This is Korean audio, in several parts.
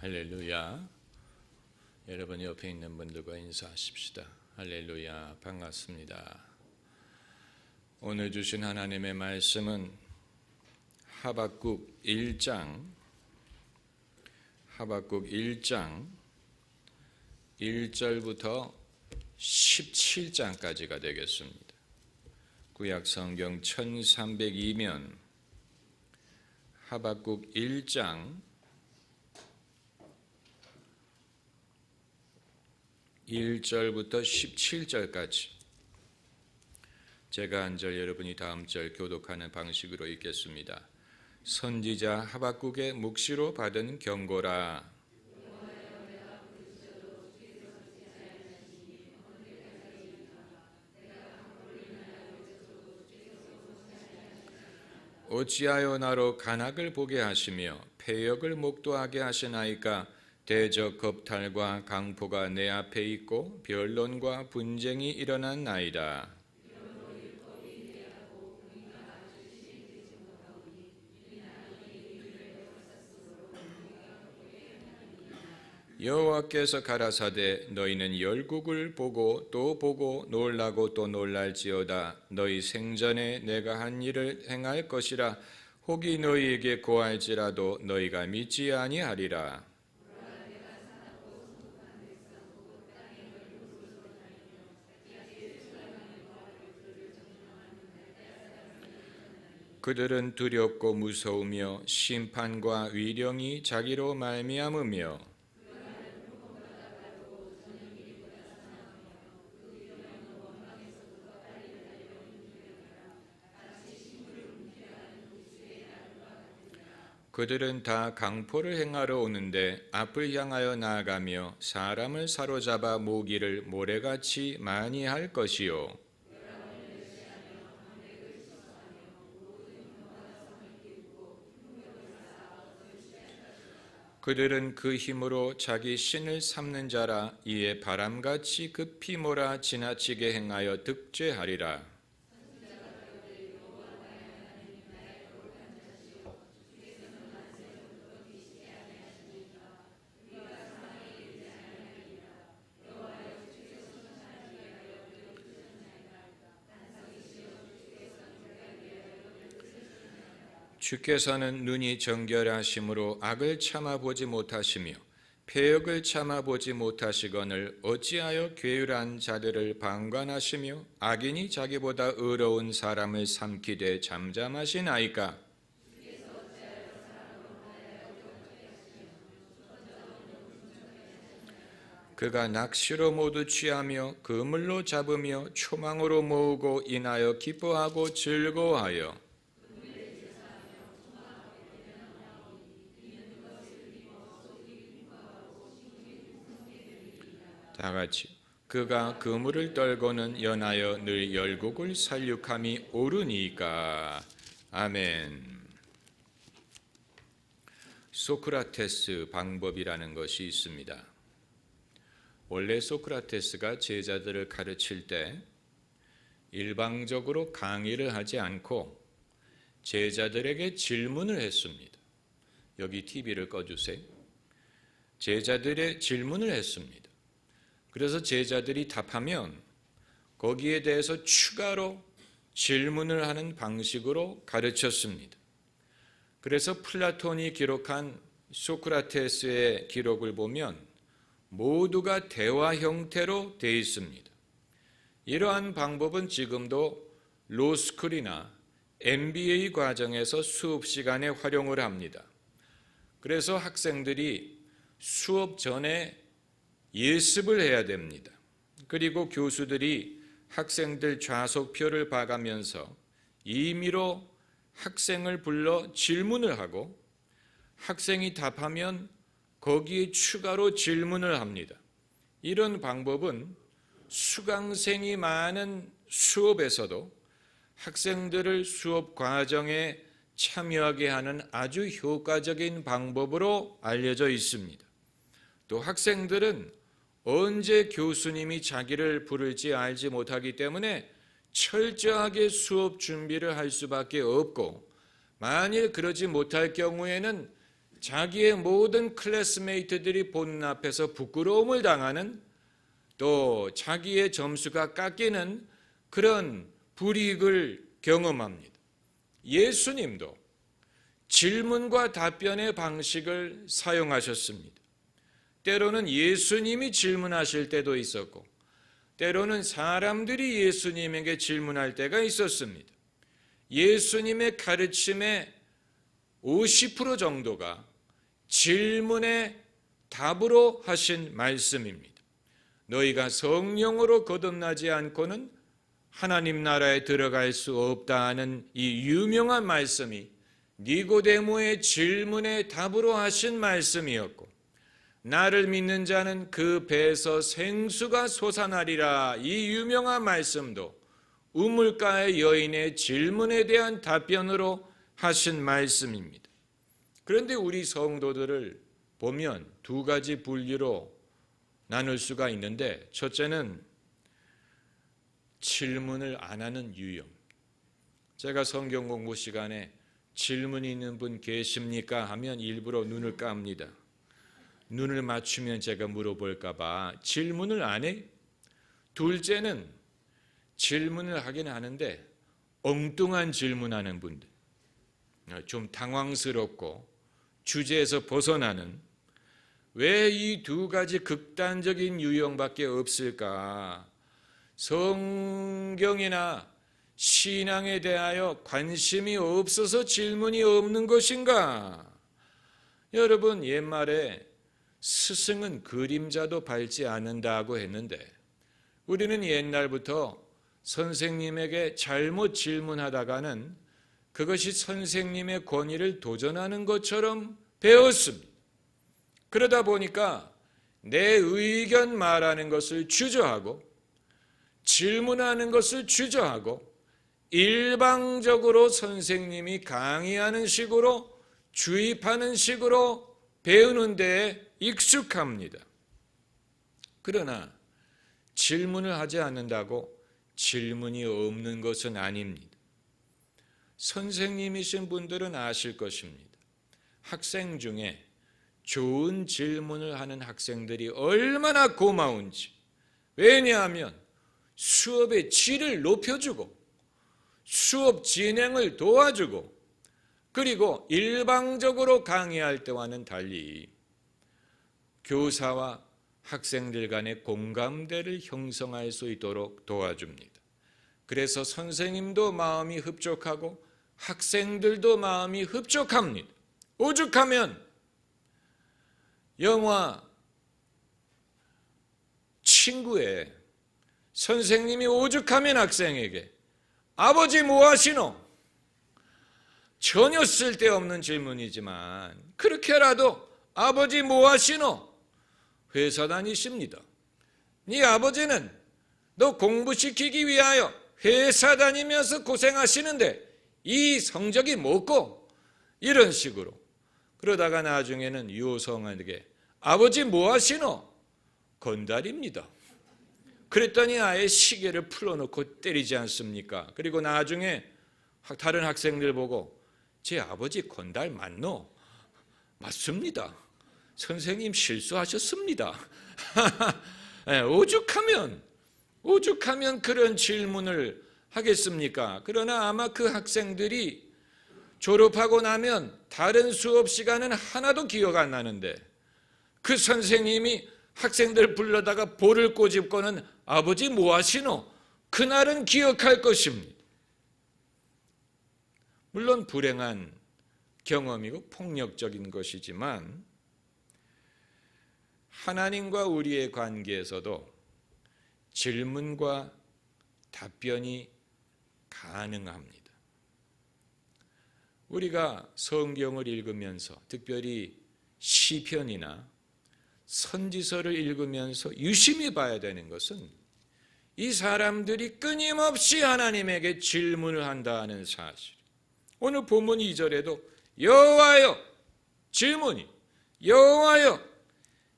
할렐루야. 여러분 옆에 있는 분들과 인사하십시다. 할렐루야. 반갑습니다. 오늘 주신 하나님의 말씀은 하박국 1장 1절부터 17장까지가 되겠습니다. 구약 성경 1302면 하박국 1장 1절부터 17절까지 제가 한 절 여러분이 다음 절 교독하는 방식으로 읽겠습니다. 선지자 하박국의 묵시로 받은 경고라. 어찌하여 나로 간악을 보게 하시며 패역을 목도하게 하시나이까. 대적 겁탈과 강포가 내 앞에 있고 변론과 분쟁이 일어났나이다. 여호와께서 가라사대 너희는 열국을 보고 또 보고 놀라고 또 놀랄지어다. 너희 생전에 내가 한 일을 행할 것이라. 혹이 너희에게 고할지라도 너희가 믿지 아니하리라. 그들은 두렵고 무서우며 심판과 위령이 자기로 말미암으며 그들은 다 강포를 행하러 오는데 앞을 향하여 나아가며 사람을 사로잡아 모기를 모래같이 많이 할 것이요. 그들은 그 힘으로 자기 신을 삼는 자라. 이에 바람같이 급히 몰아 지나치게 행하여 득죄하리라. 주께서는 눈이 정결하심으로 악을 참아보지 못하시며 패역을 참아보지 못하시거늘 어찌하여 괴율한 자들을 방관하시며 악인이 자기보다 의로운 사람을 삼키되 잠잠하시나이까. 그가 낚시로 모두 취하며 그물로 잡으며 초망으로 모으고 인하여 기뻐하고 즐거워하여 다같이 그가 그물을 떨고는 연하여 늘 열국을 살육함이 옳으니까. 아멘. 소크라테스 방법이라는 것이 있습니다. 원래 소크라테스가 제자들을 가르칠 때 일방적으로 강의를 하지 않고 제자들에게 질문을 했습니다. 여기 TV를 꺼주세요. 제자들의 질문을 했습니다. 그래서 제자들이 답하면 거기에 대해서 추가로 질문을 하는 방식으로 가르쳤습니다. 그래서 플라톤이 기록한 소크라테스의 기록을 보면 모두가 대화 형태로 되어 있습니다. 이러한 방법은 지금도 로스쿨이나 MBA 과정에서 수업 시간에 활용을 합니다. 그래서 학생들이 수업 전에 예습을 해야 됩니다. 그리고 교수들이 학생들 좌석표를 봐가면서 임의로 학생을 불러 질문을 하고 학생이 답하면 거기에 추가로 질문을 합니다. 이런 방법은 수강생이 많은 수업에서도 학생들을 수업 과정에 참여하게 하는 아주 효과적인 방법으로 알려져 있습니다. 또 학생들은 언제 교수님이 자기를 부를지 알지 못하기 때문에 철저하게 수업 준비를 할 수밖에 없고, 만일 그러지 못할 경우에는 자기의 모든 클래스메이트들이 보는 앞에서 부끄러움을 당하는, 또 자기의 점수가 깎이는 그런 불이익을 경험합니다. 예수님도 질문과 답변의 방식을 사용하셨습니다. 때로는 예수님이 질문하실 때도 있었고, 때로는 사람들이 예수님에게 질문할 때가 있었습니다. 예수님의 가르침의 50% 정도가 질문의 답으로 하신 말씀입니다. 너희가 성령으로 거듭나지 않고는 하나님 나라에 들어갈 수 없다는 이 유명한 말씀이 니고데모의 질문의 답으로 하신 말씀이었고, 나를 믿는 자는 그 배에서 생수가 솟아나리라, 이 유명한 말씀도 우물가의 여인의 질문에 대한 답변으로 하신 말씀입니다. 그런데 우리 성도들을 보면 두 가지 분류로 나눌 수가 있는데, 첫째는 질문을 안 하는 유형. 제가 성경 공부 시간에 질문이 있는 분 계십니까 하면 일부러 눈을 깝니다. 눈을 맞추면 제가 물어볼까 봐 질문을 안 해. 둘째는 질문을 하긴 하는데 엉뚱한 질문하는 분들, 좀 당황스럽고 주제에서 벗어나는, 왜 이 두 가지 극단적인 유형밖에 없을까? 성경이나 신앙에 대하여 관심이 없어서 질문이 없는 것인가? 여러분, 옛말에 스승은 그림자도 밟지 않는다고 했는데, 우리는 옛날부터 선생님에게 잘못 질문하다가는 그것이 선생님의 권위를 도전하는 것처럼 배웠습니다. 그러다 보니까 내 의견 말하는 것을 주저하고, 질문하는 것을 주저하고, 일방적으로 선생님이 강의하는 식으로, 주입하는 식으로 배우는 데에 익숙합니다. 그러나 질문을 하지 않는다고 질문이 없는 것은 아닙니다. 선생님이신 분들은 아실 것입니다. 학생 중에 좋은 질문을 하는 학생들이 얼마나 고마운지. 왜냐하면 수업의 질을 높여주고, 수업 진행을 도와주고, 그리고 일방적으로 강의할 때와는 달리 교사와 학생들 간의 공감대를 형성할 수 있도록 도와줍니다. 그래서 선생님도 마음이 흡족하고 학생들도 마음이 흡족합니다. 오죽하면 영화 친구에 선생님이 오죽하면 학생에게 아버지 뭐 하시노? 전혀 쓸데없는 질문이지만 그렇게라도 아버지 뭐 하시노? 회사 다니십니다. 네 아버지는 너 공부시키기 위하여 회사 다니면서 고생하시는데 이 성적이 뭐고? 이런 식으로. 그러다가 나중에는 유성에게 아버지 뭐 하시노? 건달입니다. 그랬더니 아예 시계를 풀어놓고 때리지 않습니까? 그리고 나중에 다른 학생들 보고 제 아버지 건달 맞노? 맞습니다. 선생님 실수하셨습니다. 오죽하면 그런 질문을 하겠습니까? 그러나 아마 그 학생들이 졸업하고 나면 다른 수업 시간은 하나도 기억 안 나는데 그 선생님이 학생들 불러다가 볼을 꼬집고는 아버지 뭐 하시노? 그날은 기억할 것입니다. 물론 불행한 경험이고 폭력적인 것이지만 하나님과 우리의 관계에서도 질문과 답변이 가능합니다. 우리가 성경을 읽으면서 특별히 시편이나 선지서를 읽으면서 유심히 봐야 되는 것은 이 사람들이 끊임없이 하나님에게 질문을 한다는 사실. 오늘 본문 2절에도 여호와여, 질문이 여호와여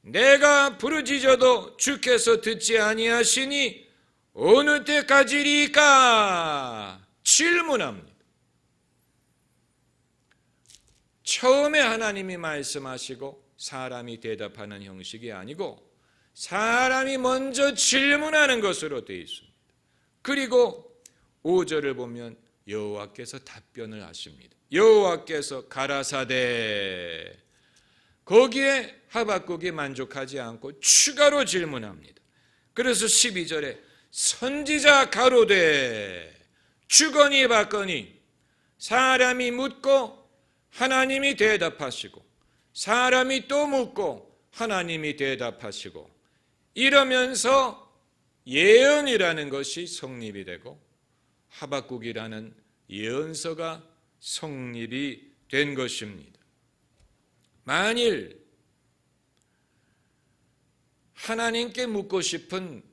내가 부르짖어도 주께서 듣지 아니하시니 어느 때까지리까? 질문합니다. 처음에 하나님이 말씀하시고 사람이 대답하는 형식이 아니고 사람이 먼저 질문하는 것으로 되어 있습니다. 그리고 5절을 보면 여호와께서 답변을 하십니다. 여호와께서 가라사대, 거기에 하박국이 만족하지 않고 추가로 질문합니다. 그래서 12절에 선지자 가로되 주거니 받거니, 사람이 묻고 하나님이 대답하시고 사람이 또 묻고 하나님이 대답하시고, 이러면서 예언이라는 것이 성립이 되고 하박국이라는 예언서가 성립이 된 것입니다. 만일 하나님께 묻고 싶은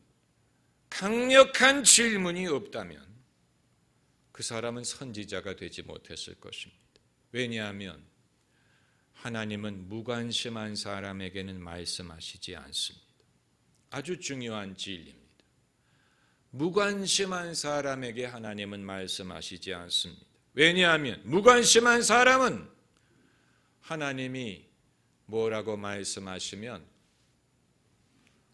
강력한 질문이 없다면 그 사람은 선지자가 되지 못했을 것입니다. 왜냐하면 하나님은 무관심한 사람에게는 말씀하시지 않습니다. 아주 중요한 진리입니다. 무관심한 사람에게 하나님은 말씀하시지 않습니다. 왜냐하면 무관심한 사람은 하나님이 뭐라고 말씀하시면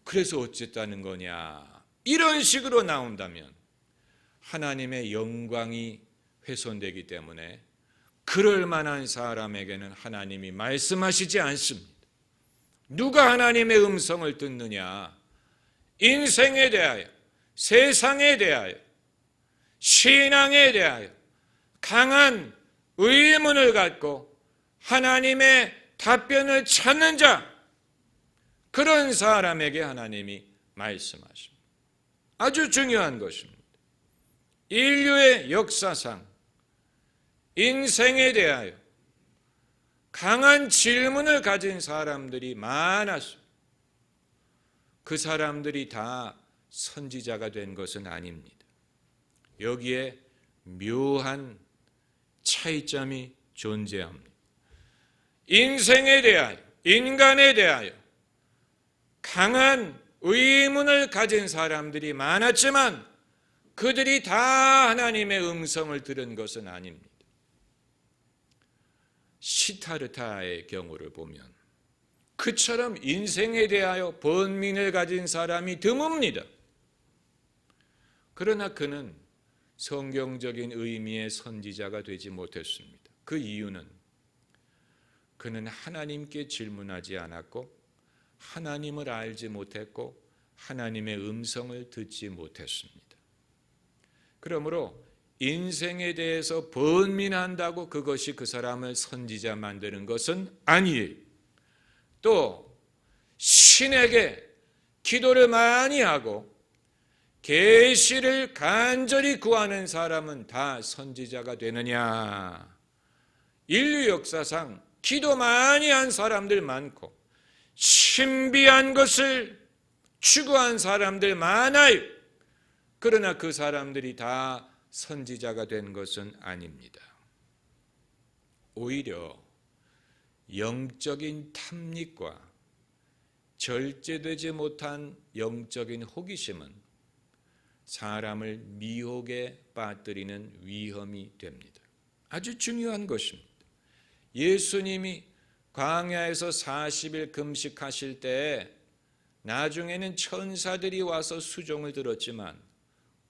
그래서 어쨌다는 거냐 이런 식으로 나온다면 하나님의 영광이 훼손되기 때문에 그럴 만한 사람에게는 하나님이 말씀하시지 않습니다. 누가 하나님의 음성을 듣느냐? 인생에 대하여, 세상에 대하여, 신앙에 대하여 강한 의문을 갖고 하나님의 답변을 찾는 자, 그런 사람에게 하나님이 말씀하십니다. 아주 중요한 것입니다. 인류의 역사상 인생에 대하여 강한 질문을 가진 사람들이 많았습니다. 그 사람들이 다 선지자가 된 것은 아닙니다. 여기에 묘한 차이점이 존재합니다. 인생에 대하여, 인간에 대하여 강한 의문을 가진 사람들이 많았지만 그들이 다 하나님의 음성을 들은 것은 아닙니다. 시타르타의 경우를 보면 그처럼 인생에 대하여 번민을 가진 사람이 드뭅니다. 그러나 그는 성경적인 의미의 선지자가 되지 못했습니다. 그 이유는 그는 하나님께 질문하지 않았고 하나님을 알지 못했고 하나님의 음성을 듣지 못했습니다. 그러므로 인생에 대해서 번민한다고 그것이 그 사람을 선지자 만드는 것은 아니에요. 또 신에게 기도를 많이 하고 계시를 간절히 구하는 사람은 다 선지자가 되느냐? 인류 역사상 기도 많이 한 사람들 많고 신비한 것을 추구한 사람들 많아요. 그러나 그 사람들이 다 선지자가 된 것은 아닙니다. 오히려 영적인 탐닉과 절제되지 못한 영적인 호기심은 사람을 미혹에 빠뜨리는 위험이 됩니다. 아주 중요한 것입니다. 예수님이 광야에서 40일 금식하실 때 나중에는 천사들이 와서 수종을 들었지만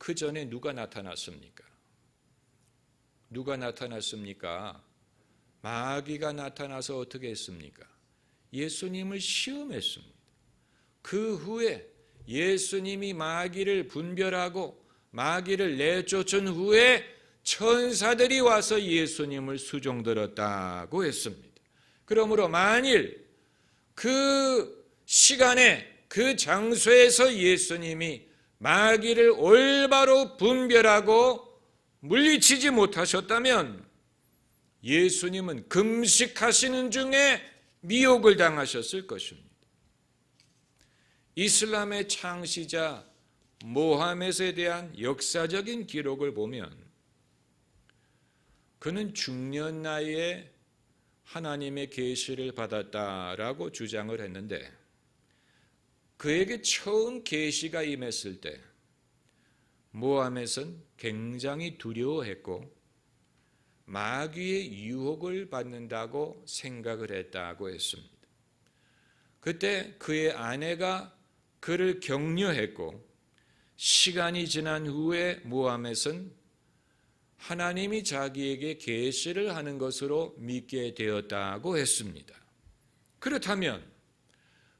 그 전에 누가 나타났습니까? 누가 나타났습니까? 마귀가 나타나서 어떻게 했습니까? 예수님을 시험했습니다. 그 후에 예수님이 마귀를 분별하고 마귀를 내쫓은 후에 천사들이 와서 예수님을 수종들었다고 했습니다. 그러므로 만일 그 시간에 그 장소에서 예수님이 마귀를 올바로 분별하고 물리치지 못하셨다면 예수님은 금식하시는 중에 미혹을 당하셨을 것입니다. 이슬람의 창시자 모하멧에 대한 역사적인 기록을 보면 그는 중년 나이에 하나님의 계시를 받았다라고 주장을 했는데 그에게 처음 계시가 임했을 때 모하멧은 굉장히 두려워했고 마귀의 유혹을 받는다고 생각을 했다고 했습니다. 그때 그의 아내가 그를 격려했고 시간이 지난 후에 무하멧은 하나님이 자기에게 계시를 하는 것으로 믿게 되었다고 했습니다. 그렇다면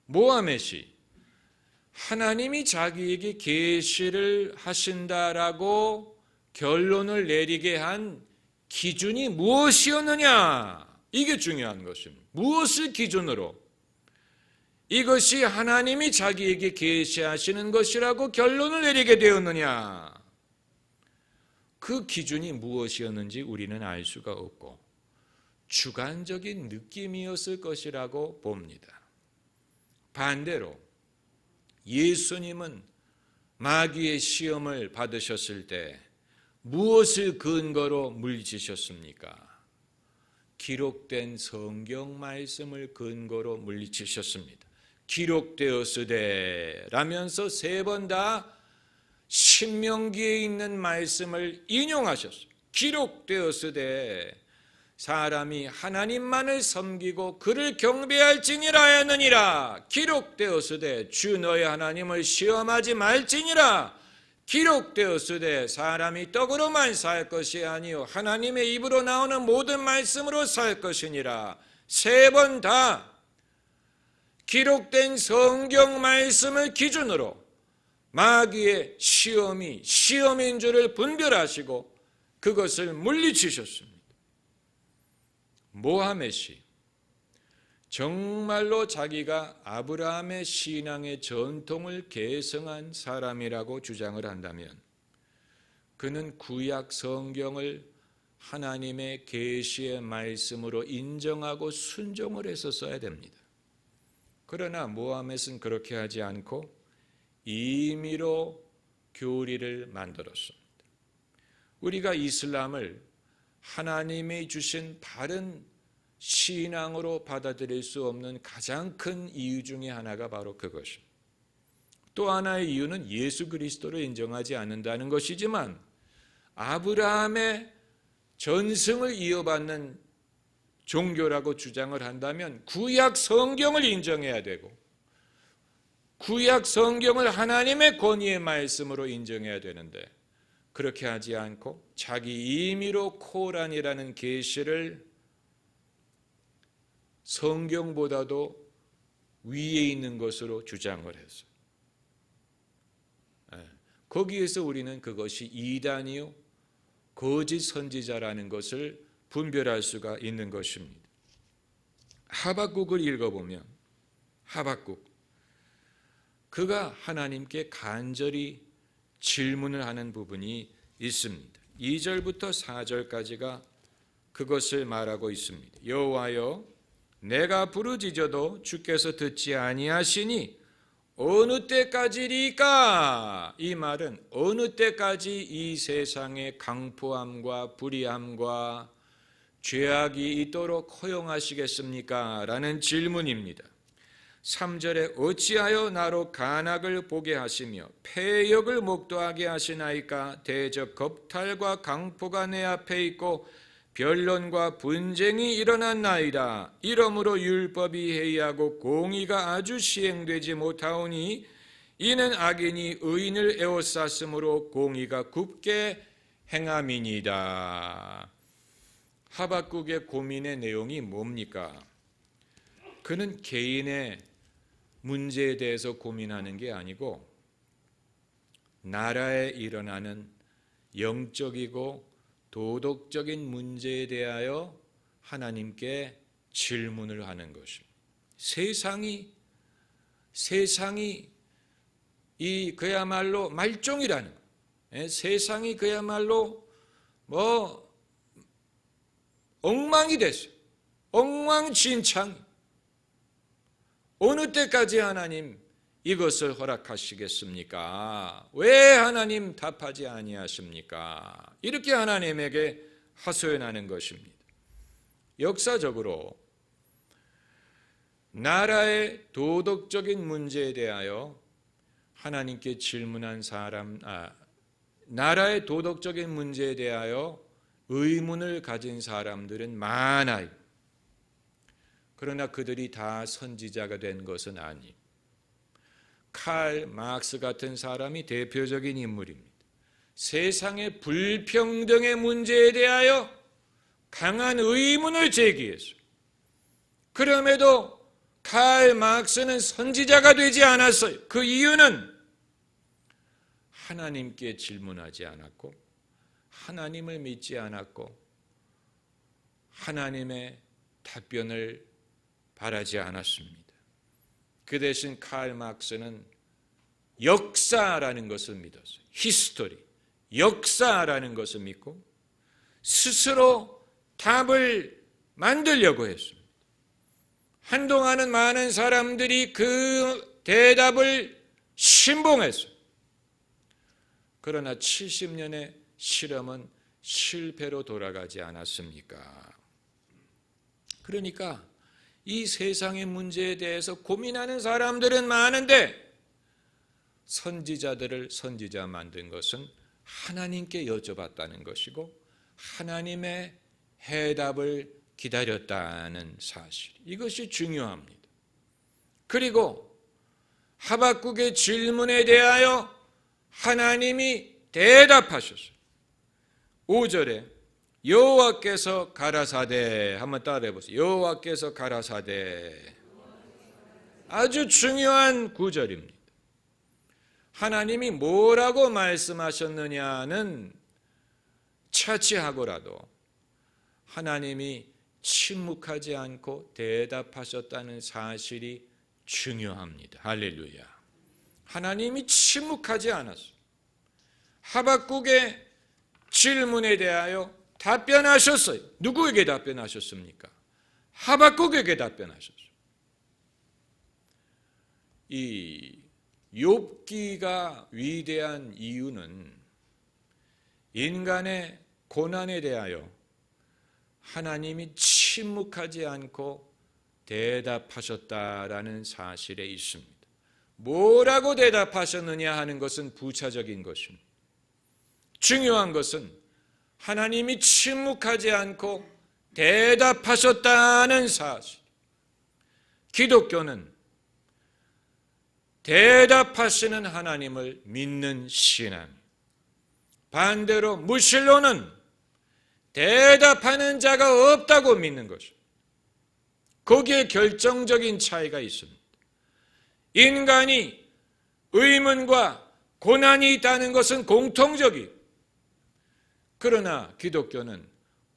무하멧이 하나님이 자기에게 계시를 하신다라고 결론을 내리게 한 기준이 무엇이었느냐? 이게 중요한 것입니다. 무엇을 기준으로 이것이 하나님이 자기에게 계시하시는 것이라고 결론을 내리게 되었느냐? 그 기준이 무엇이었는지 우리는 알 수가 없고 주관적인 느낌이었을 것이라고 봅니다. 반대로 예수님은 마귀의 시험을 받으셨을 때 무엇을 근거로 물리치셨습니까? 기록된 성경 말씀을 근거로 물리치셨습니다. 기록되었으되 라면서 3번 다 신명기에 있는 말씀을 인용하셨어요. 기록되었으되 사람이 하나님만을 섬기고 그를 경배할지니라 했느니라. 기록되었으되 주 너의 하나님을 시험하지 말지니라. 기록되었으되 사람이 떡으로만 살 것이 아니요 하나님의 입으로 나오는 모든 말씀으로 살 것이니라. 3번 다 기록된 성경 말씀을 기준으로 마귀의 시험이 시험인 줄을 분별하시고 그것을 물리치셨습니다. 무하멧이 정말로 자기가 아브라함의 신앙의 전통을 계승한 사람이라고 주장을 한다면 그는 구약 성경을 하나님의 계시의 말씀으로 인정하고 순종을 했었어야 됩니다. 그러나 무하멧은 그렇게 하지 않고 임의로 교리를 만들었습니다. 우리가 이슬람을 하나님이 주신 바른 신앙으로 받아들일 수 없는 가장 큰 이유 중에 하나가 바로 그것입니다. 또 하나의 이유는 예수 그리스도를 인정하지 않는다는 것이지만 아브라함의 전승을 이어받는 종교라고 주장을 한다면 구약 성경을 인정해야 되고 구약 성경을 하나님의 권위의 말씀으로 인정해야 되는데 그렇게 하지 않고 자기 임의로 코란이라는 계시를 성경보다도 위에 있는 것으로 주장을 했어요. 거기에서 우리는 그것이 이단이요 거짓 선지자라는 것을 분별할 수가 있는 것입니다. 하박국을 읽어보면 하박국 그가 하나님께 간절히 질문을 하는 부분이 있습니다. 2절부터 4절까지가 그것을 말하고 있습니다. 여호와여 내가 부르짖어도 주께서 듣지 아니하시니 어느 때까지리까? 이 말은 어느 때까지 이 세상의 강포함과 불의함과 죄악이 있도록 허용하시겠습니까? 라는 질문입니다. 3절에 어찌하여 나로 간악을 보게 하시며 패역을 목도하게 하시나이까? 대적 겁탈과 강포가 내 앞에 있고 변론과 분쟁이 일어났나이다. 이러므로 율법이 해이하고 공의가 아주 시행되지 못하오니 이는 악인이 의인을 에워쌌으므로 공의가 굽게 행함이니이다. 하박국의 고민의 내용이 뭡니까? 그는 개인의 문제에 대해서 고민하는 게 아니고 나라에 일어나는 영적이고 도덕적인 문제에 대하여 하나님께 질문을 하는 것입니다. 세상이 이 그야말로 말종이라는 세상이 그야말로 엉망이 됐어요. 엉망진창. 어느 때까지 하나님 이것을 허락하시겠습니까? 왜 하나님 답하지 아니하십니까? 이렇게 하나님에게 하소연하는 것입니다. 역사적으로 나라의 도덕적인 문제에 대하여 하나님께 질문한 사람, 나라의 도덕적인 문제에 대하여 의문을 가진 사람들은 많아요. 그러나 그들이 다 선지자가 된 것은 아니에요. 칼 막스 같은 사람이 대표적인 인물입니다. 세상의 불평등의 문제에 대하여 강한 의문을 제기했어요. 그럼에도 칼 막스는 선지자가 되지 않았어요. 그 이유는 하나님께 질문하지 않았고, 하나님을 믿지 않았고, 하나님의 답변을 바라지 않았습니다. 그 대신 칼 막스는 역사라는 것을 믿었어요. 히스토리, 역사라는 것을 믿고 스스로 답을 만들려고 했습니다. 한동안은 많은 사람들이 그 대답을 신봉했어요. 그러나 70년의 실험은 실패로 돌아가지 않았습니까? 그러니까 이 세상의 문제에 대해서 고민하는 사람들은 많은데 선지자들을 선지자 만든 것은 하나님께 여쭤봤다는 것이고 하나님의 해답을 기다렸다는 사실, 이것이 중요합니다. 그리고 하박국의 질문에 대하여 하나님이 대답하셨어요. 5절에 여호와께서 가라사대, 한번 따라해 보세요. 여호와께서 가라사대. 아주 중요한 구절입니다. 하나님이 뭐라고 말씀하셨느냐는 차치하고라도 하나님이 침묵하지 않고 대답하셨다는 사실이 중요합니다. 할렐루야. 하나님이 침묵하지 않았어요. 하박국의 질문에 대하여 답변하셨어요. 누구에게 답변하셨습니까? 하박국에게 답변하셨어요. 이 욥기가 위대한 이유는 인간의 고난에 대하여 하나님이 침묵하지 않고 대답하셨다라는 사실에 있습니다. 뭐라고 대답하셨느냐 하는 것은 부차적인 것입니다. 중요한 것은 하나님이 침묵하지 않고 대답하셨다는 사실. 기독교는 대답하시는 하나님을 믿는 신앙. 반대로 무신론은 대답하는 자가 없다고 믿는 것입니다. 거기에 결정적인 차이가 있습니다. 인간이 의문과 고난이 있다는 것은 공통적이에요. 그러나 기독교는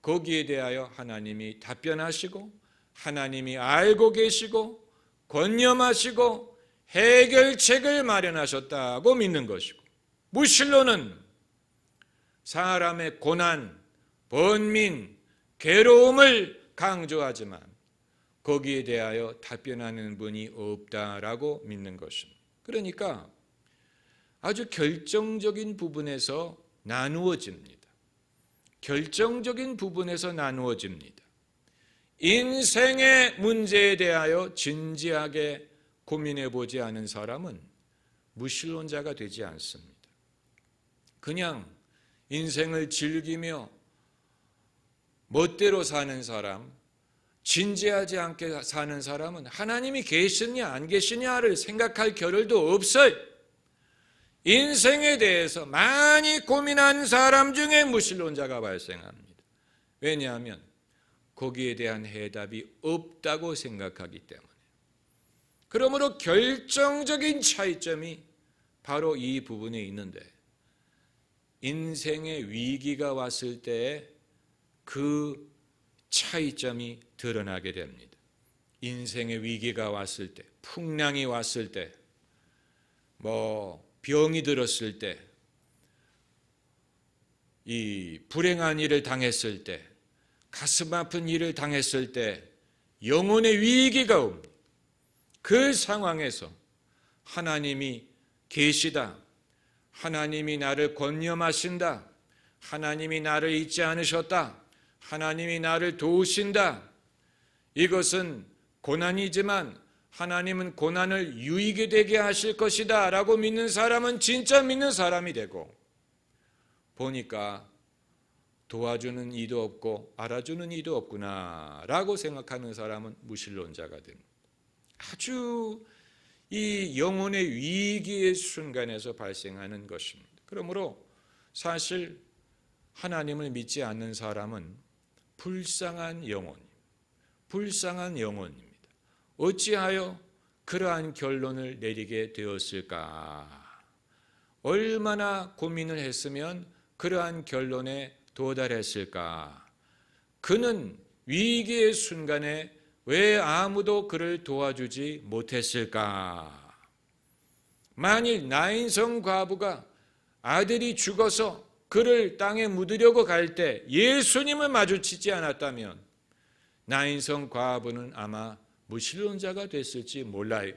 거기에 대하여 하나님이 답변하시고 하나님이 알고 계시고 권념하시고 해결책을 마련하셨다고 믿는 것이고, 무신론은 사람의 고난, 번민, 괴로움을 강조하지만 거기에 대하여 답변하는 분이 없다라고 믿는 것입니다. 그러니까 아주 결정적인 부분에서 나누어집니다. 결정적인 부분에서 나누어집니다. 인생의 문제에 대하여 진지하게 고민해 보지 않은 사람은 무신론자가 되지 않습니다. 그냥 인생을 즐기며 멋대로 사는 사람, 진지하지 않게 사는 사람은 하나님이 계시냐 안 계시냐를 생각할 겨를도 없어요. 인생에 대해서 많이 고민한 사람 중에 무신론자가 발생합니다. 왜냐하면 거기에 대한 해답이 없다고 생각하기 때문에. 그러므로 결정적인 차이점이 바로 이 부분에 있는데, 인생의 위기가 왔을 때 그 차이점이 드러나게 됩니다. 인생의 위기가 왔을 때, 풍랑이 왔을 때, 병이 들었을 때, 이 불행한 일을 당했을 때, 가슴 아픈 일을 당했을 때 영혼의 위기가 옵니다. 그 상황에서 하나님이 계시다, 하나님이 나를 권념하신다, 하나님이 나를 잊지 않으셨다, 하나님이 나를 도우신다, 이것은 고난이지만 하나님은 고난을 유익이 되게 하실 것이다 라고 믿는 사람은 진짜 믿는 사람이 되고, 보니까 도와주는 이도 없고 알아주는 이도 없구나라고 생각하는 사람은 무신론자가 됩니다. 아주 이 영혼의 위기의 순간에서 발생하는 것입니다. 그러므로 사실 하나님을 믿지 않는 사람은 불쌍한 영혼입니다. 어찌하여 그러한 결론을 내리게 되었을까? 얼마나 고민을 했으면 그러한 결론에 도달했을까? 그는 위기의 순간에 왜 아무도 그를 도와주지 못했을까? 만일 나인성 과부가 아들이 죽어서 그를 땅에 묻으려고 갈 때 예수님을 마주치지 않았다면 나인성 과부는 아마 무신론자가 됐을지 몰라요.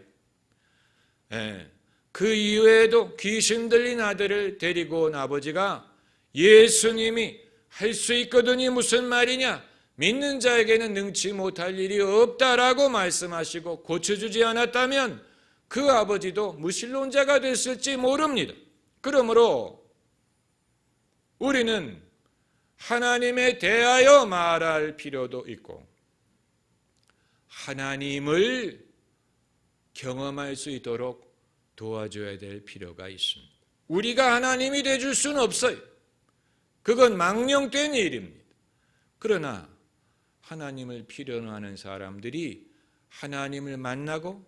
그 이후에도 귀신 들린 아들을 데리고 온 아버지가 예수님이 할 수 있거든이 무슨 말이냐? 믿는 자에게는 능치 못할 일이 없다라고 말씀하시고 고쳐주지 않았다면 그 아버지도 무신론자가 됐을지 모릅니다. 그러므로 우리는 하나님에 대하여 말할 필요도 있고 하나님을 경험할 수 있도록 도와줘야 될 필요가 있습니다. 우리가 하나님이 되어줄 수는 없어요. 그건 망령된 일입니다. 그러나 하나님을 필요로 하는 사람들이 하나님을 만나고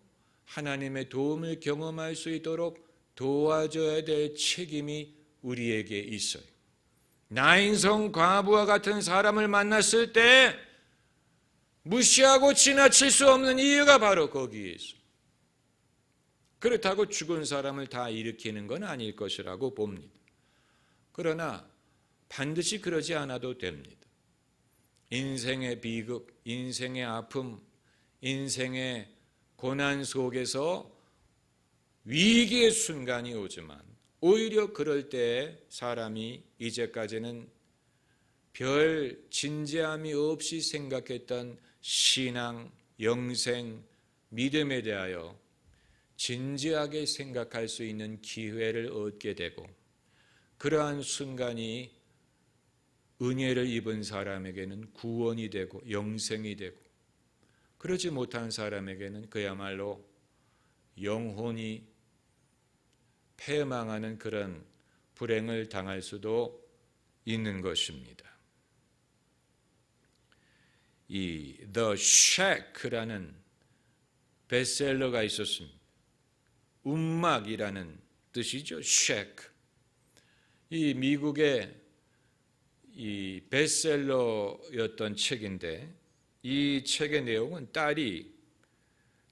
하나님의 도움을 경험할 수 있도록 도와줘야 될 책임이 우리에게 있어요. 나인성 과부와 같은 사람을 만났을 때 무시하고 지나칠 수 없는 이유가 바로 거기에 있어요. 그렇다고 죽은 사람을 다 일으키는 건 아닐 것이라고 봅니다. 그러나 반드시 그러지 않아도 됩니다. 인생의 비극, 인생의 아픔, 인생의 고난 속에서 위기의 순간이 오지만 오히려 그럴 때 사람이 이제까지는 별 진지함이 없이 생각했던 신앙, 영생, 믿음에 대하여 진지하게 생각할 수 있는 기회를 얻게 되고 그러한 순간이 은혜를 입은 사람에게는 구원이 되고 영생이 되고 그러지 못한 사람에게는 그야말로 영혼이 패망하는 그런 불행을 당할 수도 있는 것입니다. 이 The Shack라는 베스트셀러가 있었습니다. 움막이라는 뜻이죠. Shack. 이 미국의 이 베스트셀러였던 책인데 이 책의 내용은 딸이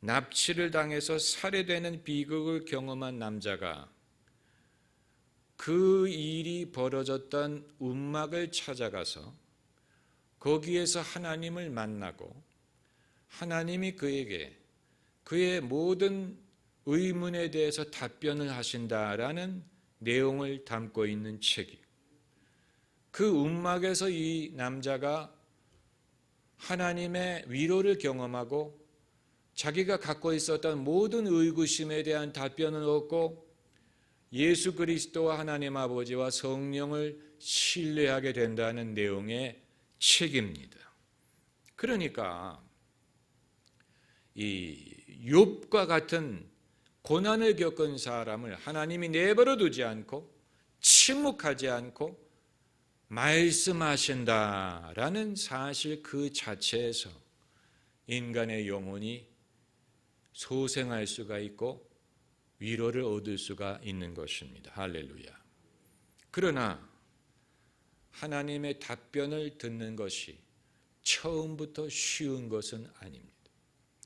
납치를 당해서 살해되는 비극을 경험한 남자가 그 일이 벌어졌던 움막을 찾아가서 거기에서 하나님을 만나고 하나님이 그에게 그의 모든 의문에 대해서 답변을 하신다라는 내용을 담고 있는 책이에요. 그 움막에서 이 남자가 하나님의 위로를 경험하고 자기가 갖고 있었던 모든 의구심에 대한 답변을 얻고 예수 그리스도와 하나님 아버지와 성령을 신뢰하게 된다는 내용의 책입니다. 그러니까 이 욥과 같은 고난을 겪은 사람을 하나님이 내버려 두지 않고 침묵하지 않고 말씀하신다라는 사실 그 자체에서 인간의 영혼이 소생할 수가 있고 위로를 얻을 수가 있는 것입니다. 할렐루야. 그러나 하나님의 답변을 듣는 것이 처음부터 쉬운 것은 아닙니다.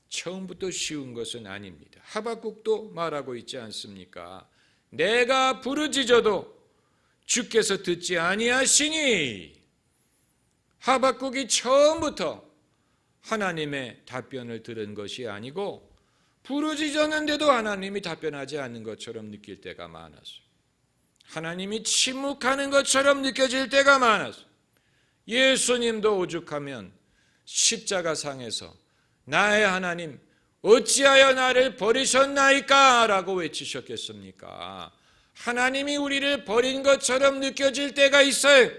처음부터 쉬운 것은 아닙니다. 하박국도 말하고 있지 않습니까? 내가 부르짖어도 주께서 듣지 아니하시니. 하박국이 처음부터 하나님의 답변을 들은 것이 아니고 부르짖었는데도 하나님이 답변하지 않는 것처럼 느낄 때가 많았어요. 하나님이 침묵하는 것처럼 느껴질 때가 많았어요. 예수님도 오죽하면 십자가상에서 나의 하나님 어찌하여 나를 버리셨나이까 라고 외치셨겠습니까? 하나님이 우리를 버린 것처럼 느껴질 때가 있어요.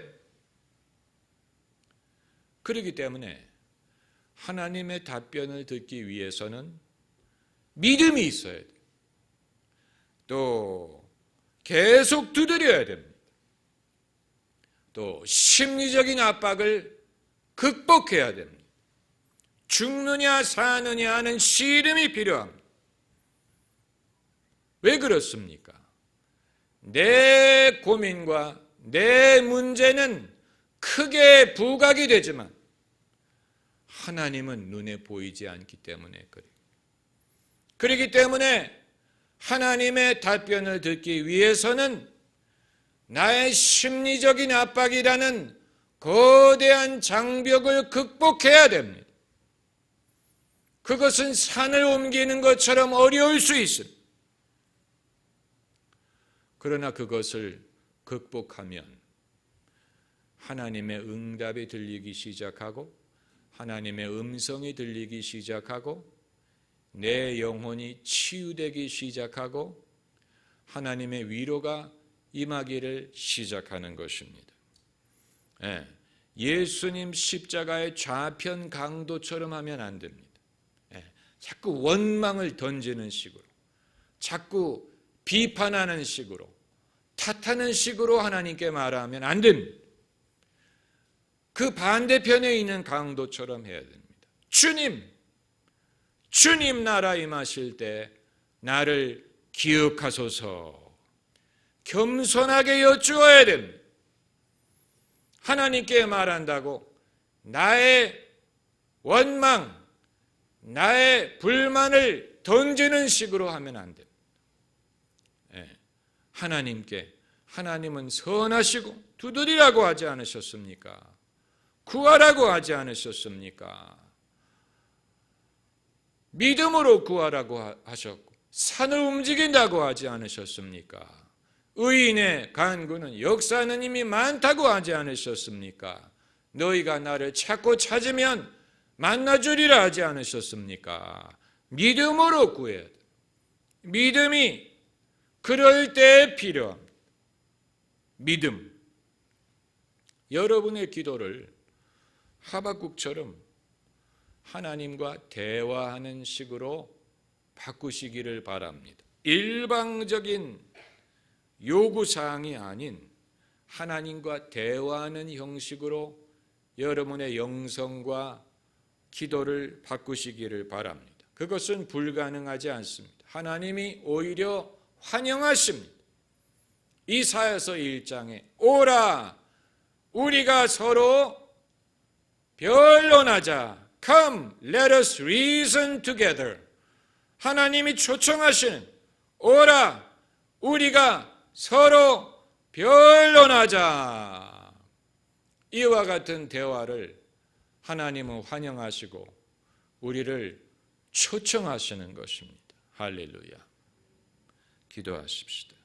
그렇기 때문에 하나님의 답변을 듣기 위해서는 믿음이 있어야 돼요. 또 계속 두드려야 됩니다. 또 심리적인 압박을 극복해야 됩니다. 죽느냐 사느냐 하는 씨름이 필요합니다. 왜 그렇습니까? 내 고민과 내 문제는 크게 부각이 되지만 하나님은 눈에 보이지 않기 때문에 그래요. 그렇기 때문에 하나님의 답변을 듣기 위해서는 나의 심리적인 압박이라는 거대한 장벽을 극복해야 됩니다. 그것은 산을 옮기는 것처럼 어려울 수 있습니다. 그러나 그것을 극복하면 하나님의 응답이 들리기 시작하고 하나님의 음성이 들리기 시작하고 내 영혼이 치유되기 시작하고 하나님의 위로가 임하기를 시작하는 것입니다. 예수님 십자가의 좌편 강도처럼 하면 안 됩니다. 자꾸 원망을 던지는 식으로, 자꾸 비판하는 식으로, 탓하는 식으로 하나님께 말하면 안 됩니다. 그 반대편에 있는 강도처럼 해야 됩니다. 주님 나라 임하실 때 나를 기억하소서. 겸손하게 여쭈어야 됩니다. 하나님께 말한다고 나의 원망, 나의 불만을 던지는 식으로 하면 안 됩니다. 하나님은 선하시고 두드리라고 하지 않으셨습니까? 구하라고 하지 않으셨습니까? 믿음으로 구하라고 하셨고 산을 움직인다고 하지 않으셨습니까? 의인의 간구는 역사하는 힘이 많다고 하지 않으셨습니까? 너희가 나를 찾고 찾으면 만나주리라 하지 않으셨습니까? 믿음으로 구해야 돼. 믿음이 그럴 때 필요합니다. 믿음. 여러분의 기도를 하박국처럼 하나님과 대화하는 식으로 바꾸시기를 바랍니다. 일방적인 요구사항이 아닌 하나님과 대화하는 형식으로 여러분의 영성과 기도를 바꾸시기를 바랍니다. 그것은 불가능하지 않습니다. 하나님이 오히려 환영하십니다. 이사야서 1장에 오라 우리가 서로 변론하자. Come, let us reason together. 하나님이 초청하시는 오라 우리가 서로 변론하자. 이와 같은 대화를 하나님은 환영하시고 우리를 초청하시는 것입니다. 할렐루야. 기도하십시다.